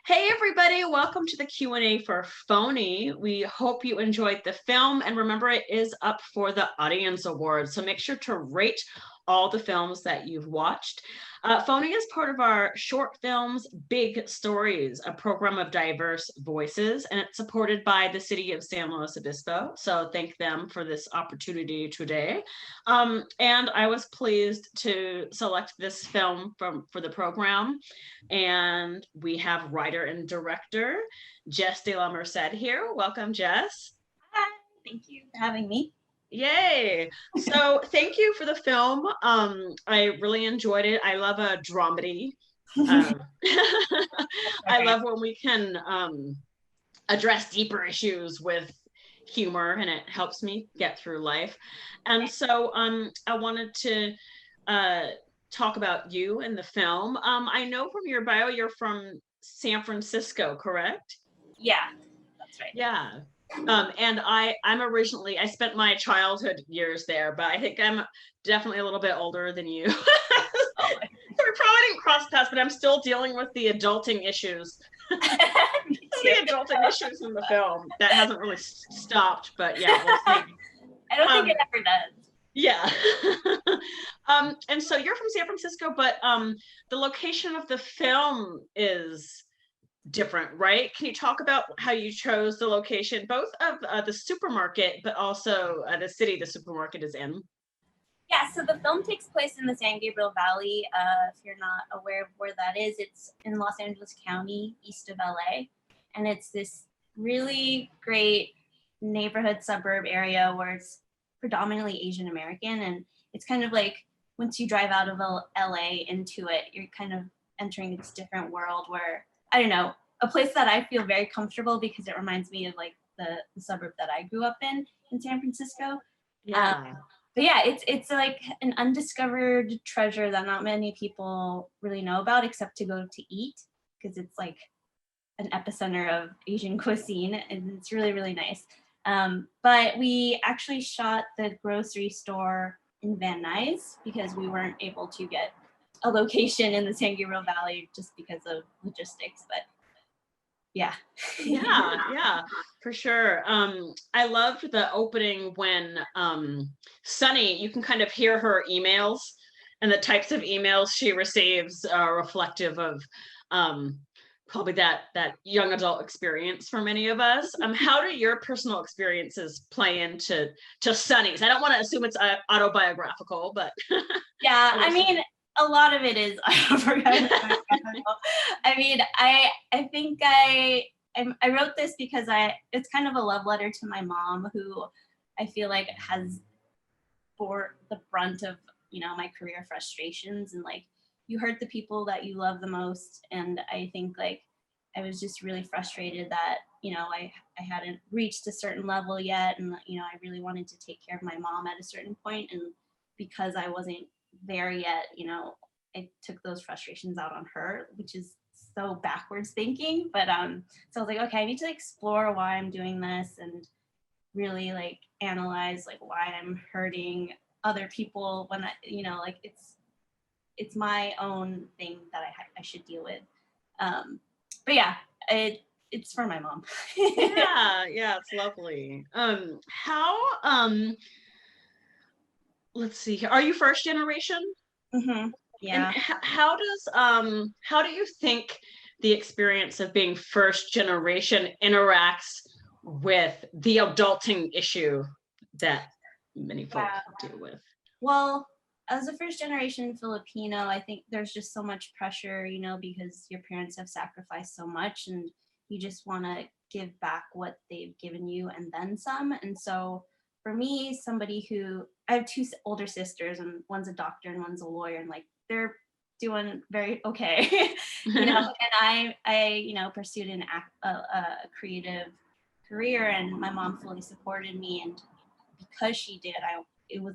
Hey everybody, welcome to the Q&A for Phony. We hope you enjoyed the film, and remember it is up for the Audience Award, so make sure to rate all the films that you've watched. Phony is part of our Short Films Big Stories, a program of diverse voices, and it's supported by the city of San Luis Obispo, so thank them for this opportunity today. And I was pleased to select this film for the program. And we have writer and director Jess de la Merced here. Welcome, Jess. Hi, thank you for having me. Yay. So thank you for the film. I really enjoyed it. I love a dramedy. I love when we can address deeper issues with humor, and it helps me get through life. And so I wanted to talk about you in the film. I know from your bio you're from San Francisco, correct? Yeah, that's right. Yeah. And I spent my childhood years there, but I think I'm definitely a little bit older than you. Oh, So we probably didn't cross paths, but I'm still dealing with the adulting issues. The adulting issues in the film. That hasn't really stopped, but yeah, we'll see. I don't think it ever does. Yeah. And so you're from San Francisco, but the location of the film is different, right? Can you talk about how you chose the location, both of the supermarket, but also the city the supermarket is in? Yeah, so the film takes place in the San Gabriel Valley. If you're not aware of where that is, it's in Los Angeles County, east of LA. And it's this really great neighborhood suburb area where it's predominantly Asian American. And it's kind of like once you drive out of LA into it, you're kind of entering this different world where, I don't know, a place that I feel very comfortable because it reminds me of like the suburb that I grew up in San Francisco. Yeah. But yeah, it's like an undiscovered treasure that not many people really know about except to go to eat, because it's like an epicenter of Asian cuisine, and it's really, really nice. But we actually shot the grocery store in Van Nuys because we weren't able to get a location in the San Gabriel Valley just because of logistics. But yeah. Yeah, for sure. I loved the opening when Sunny, you can kind of hear her emails, and the types of emails she receives are reflective of probably that young adult experience for many of us. How do your personal experiences play into Sunny's? I don't want to assume it's autobiographical, but Yeah, I mean, a lot of it is autobiographical. I mean, I think I wrote this because it's kind of a love letter to my mom, who I feel like has bore the brunt of, my career frustrations, and like you hurt the people that you love the most. And I think like I was just really frustrated that, I hadn't reached a certain level yet. And, I really wanted to take care of my mom at a certain point. And because I wasn't there yet, I took those frustrations out on her, which is so backwards thinking. But so I was like, okay, I need to explore why I'm doing this and really like analyze like why I'm hurting other people when like it's my own thing that I should deal with. But yeah, it's for my mom. Yeah, it's lovely. How let's see here. Are you first generation? Mm-hmm. And Yeah. how do you think the experience of being first generation interacts with the adulting issue that many folk deal with? Well, as a first generation Filipino, I think there's just so much pressure, because your parents have sacrificed so much and you just want to give back what they've given you and then some. And so for me, somebody who I have two older sisters, and one's a doctor and one's a lawyer, and like they're doing very okay, and I pursued a creative career, and my mom fully supported me. And because she did,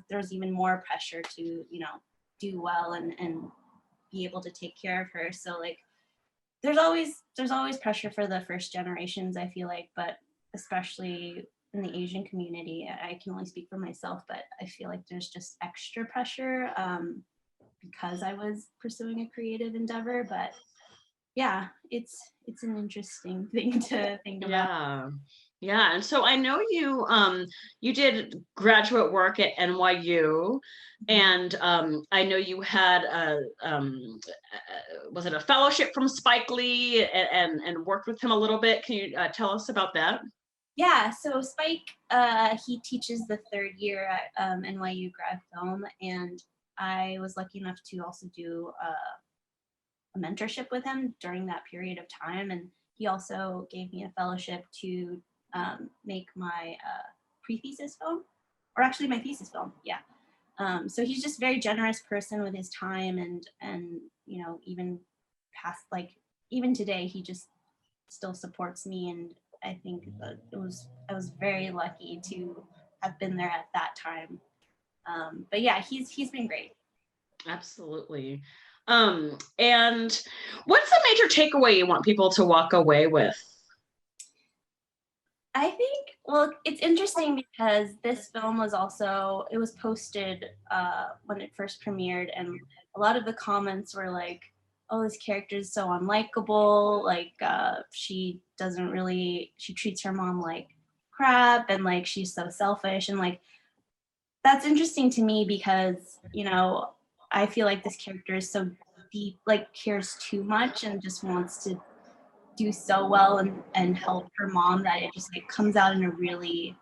there was even more pressure to do well and be able to take care of her. So like there's always pressure for the first generations, I feel like, but especially in the Asian community, I can only speak for myself, but I feel like there's just extra pressure because I was pursuing a creative endeavor. But yeah, it's an interesting thing to think about. Yeah. Yeah. And so I know you did graduate work at NYU, Mhm. and I know you had was it a fellowship from Spike Lee, and worked with him a little bit. Can you tell us about that? Yeah, so Spike, he teaches the third year at NYU grad film, and I was lucky enough to also do a mentorship with him during that period of time. And he also gave me a fellowship to make my pre-thesis film, or actually my thesis film. Yeah. So he's just a very generous person with his time, and even past, like, even today he just still supports me, and I think that I was very lucky to have been there at that time. But yeah, he's been great. Absolutely. And what's the major takeaway you want people to walk away with? I think, well, it's interesting because this film was also, it was posted when it first premiered, and a lot of the comments were like, oh, this character is so unlikable, like she treats her mom like crap, and like she's so selfish, and like that's interesting to me because, I feel like this character is so deep, like cares too much and just wants to do so well and help her mom, that it just like comes out in a really,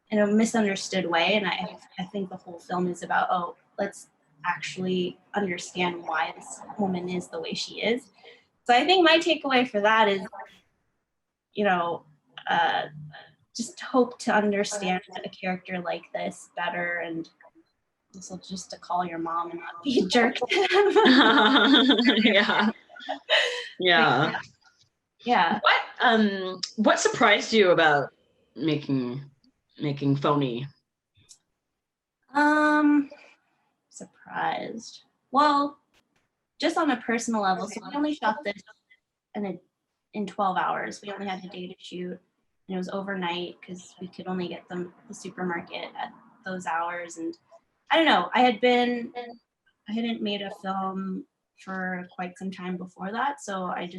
in a misunderstood way. And I think the whole film is about, oh, let's actually understand why this woman is the way she is. So I think my takeaway for that is, you know, uh, just hope to understand a character like this better, and also just to call your mom and not be a jerk to them. Yeah. But Yeah. yeah. What surprised you about making making Phony? Um, Surprised. Well, just on a personal level, so we only shot this in 12 hours. We only had a day to shoot, and it was overnight because we could only get them the supermarket at those hours. And I don't know, I hadn't made a film for quite some time before that, so I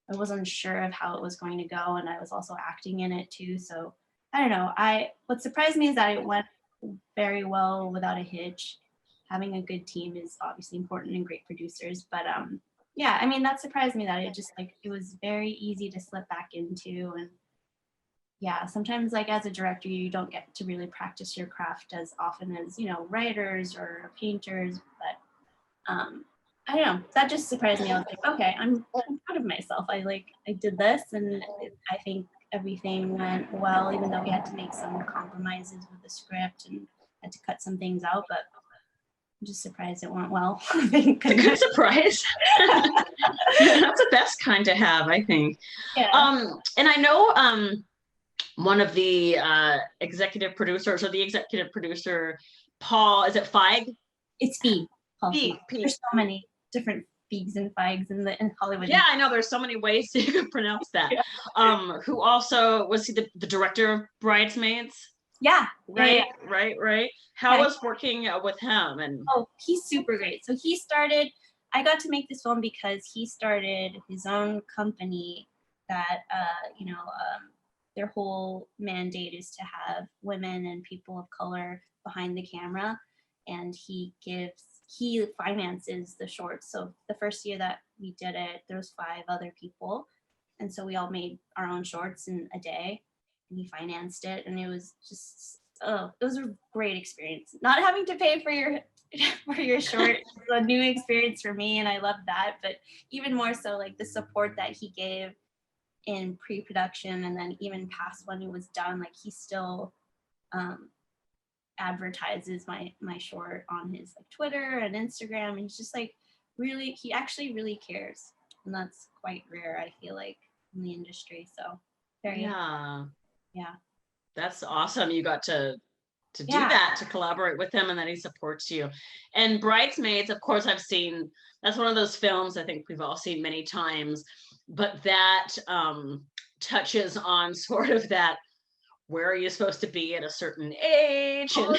wasn't sure of how it was going to go, and I was also acting in it too. So I don't know. I What surprised me is that it went very well without a hitch. Having a good team is obviously important, and great producers. But yeah, I mean that surprised me that it just like it was very easy to slip back into. And yeah, sometimes like as a director, you don't get to really practice your craft as often as writers or painters. But I don't know. That just surprised me. I was like, okay, I'm proud of myself. I did this, and I think everything went well, even though we had to make some compromises with the script and had to cut some things out. But I'm just surprised it went well. I think It's a good surprise. That's the best kind to have, I think. yeah, And I know one of the executive producers, or the executive producer, Paul, is it Feig? it's Feig. Paul Feig. Pete. There's so many different Feigs and Feigs in Hollywood. Yeah, I know there's so many ways you could pronounce that. Yeah. Who also was he the director of Bridesmaids? Yeah. Yeah, yeah. Right. How Yeah. was working with him? And Oh, he's super great. So I got to make this film because he started his own company that, their whole mandate is to have women and people of color behind the camera. And he finances the shorts. So the first year that we did it, there was 5 other people. And so we all made our own shorts in a day, and he financed it. And it was just, oh, it was a great experience. Not having to pay for your for your short was a new experience for me, and I loved that. But even more so, like the support that he gave in pre-production, and then even past when it was done, like he still um, advertises my short on his like Twitter and Instagram, and he's just like really, he actually really cares, and that's quite rare, I feel like, in the industry. So very, yeah, yeah, that's awesome. You got to do yeah. that, to collaborate with him, and that he supports you. And Bridesmaids, of course, I've seen. That's one of those films I think we've all seen many times, but that touches on sort of that, where are you supposed to be at a certain age? And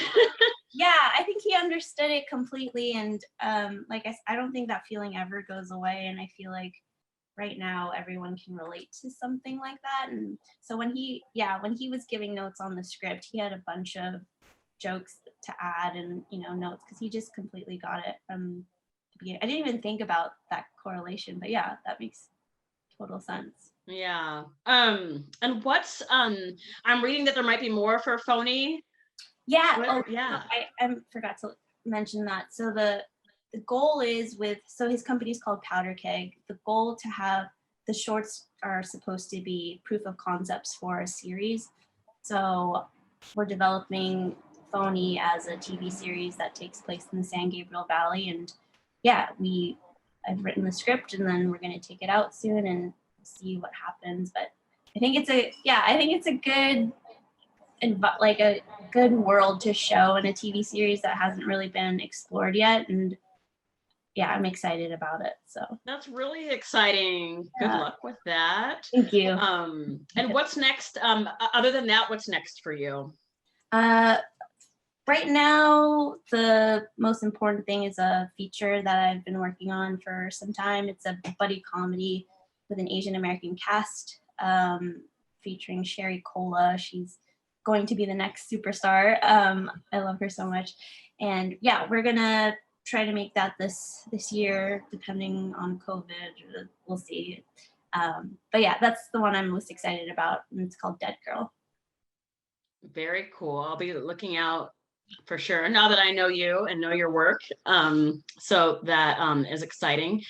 Yeah, I think he understood it completely, and like I don't think that feeling ever goes away. And I feel like right now everyone can relate to something like that. And so when he was giving notes on the script, he had a bunch of jokes to add and notes, because he just completely got it from the beginning. I didn't even think about that correlation, but yeah, that makes total sense. Yeah. And what's I'm reading that there might be more for Phony. Yeah. What? Oh, Yeah. I forgot to mention that. So the goal is so his company is called Powder Keg. The goal to have the shorts are supposed to be proof of concepts for a series. So we're developing Phony as a TV series that takes place in the San Gabriel Valley. And yeah, I've written the script, and then we're going to take it out soon and see what happens. But I think it's a good and like a good world to show in a TV series that hasn't really been explored yet. And yeah, I'm excited about it. So That's really exciting. Good luck with that. Thank you. And what's next? Other than that, what's next for you? Right now, the most important thing is a feature that I've been working on for some time. It's a buddy comedy with an Asian American cast, featuring Sherry Cola. She's going to be the next superstar. I love her so much. And yeah, we're gonna try to make that this year, depending on COVID. We'll see. But yeah, that's the one I'm most excited about, and it's called Dead Girl. Very cool. I'll be looking out for sure, now that I know you and know your work. So that is exciting.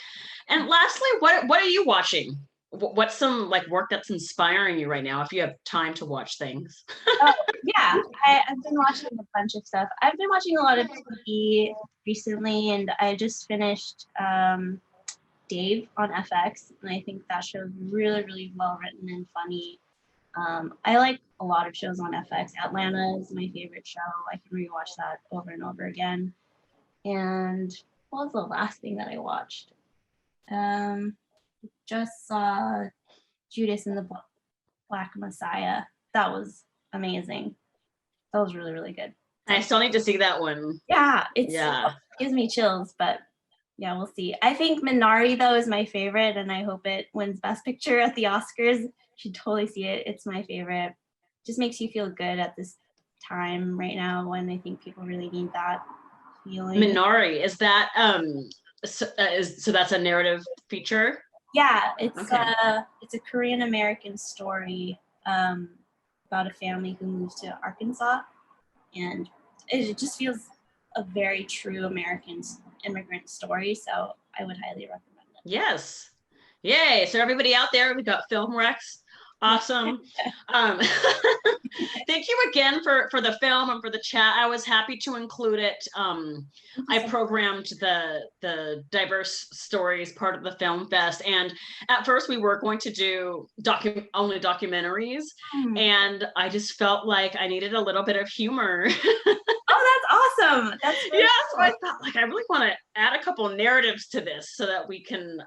And lastly, what are you watching? What's some like work that's inspiring you right now, if you have time to watch things? Oh, yeah, I've been watching a bunch of stuff. I've been watching a lot of TV recently, and I just finished Dave on FX, and I think that show's really, really well written and funny. I like a lot of shows on FX. Atlanta is my favorite show. I can rewatch that over and over again. And what was the last thing that I watched? Just saw Judas and the Black Messiah. That was amazing. That was really, really good. I still need to see that one. Yeah, it gives me chills, but yeah, we'll see. I think Minari, though, is my favorite, and I hope it wins Best Picture at the Oscars. You should totally see it. It's my favorite. Just makes you feel good at this time right now, when I think people really need that feeling. Minari, is that so that's a narrative feature? Yeah, it's a Korean American story about a family who moves to Arkansas, and it just feels a very true American immigrant story. So I would highly recommend it. Yes. Yay. So everybody out there, we've got Film Rex. Awesome. Thank you again for the film and for the chat. I was happy to include it. I programmed the diverse stories part of the film fest, and at first we were going to do only documentaries, and I just felt like I needed a little bit of humor. Oh, that's awesome. That's really yeah. So I thought, like, I really want to add a couple of narratives to this so that we can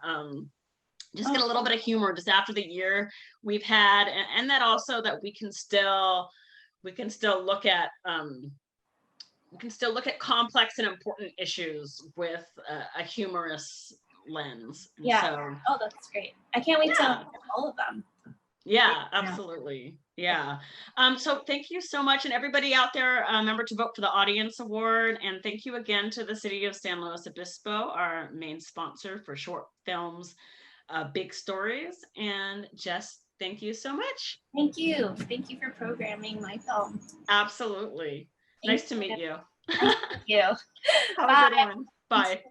just get a little bit of humor just after the year we've had, and that also that we can still look at complex and important issues with a humorous lens. Yeah. So, oh, that's great. I can't wait to watch all of them. Yeah, absolutely. Yeah. So thank you so much. And everybody out there, remember to vote for the Audience Award. And thank you again to the City of San Luis Obispo, our main sponsor for short films, big stories. And Jess, thank you so much. Thank you. Thank you for programming my film. Absolutely. Nice to meet you. Thank you. Have a good one. Bye.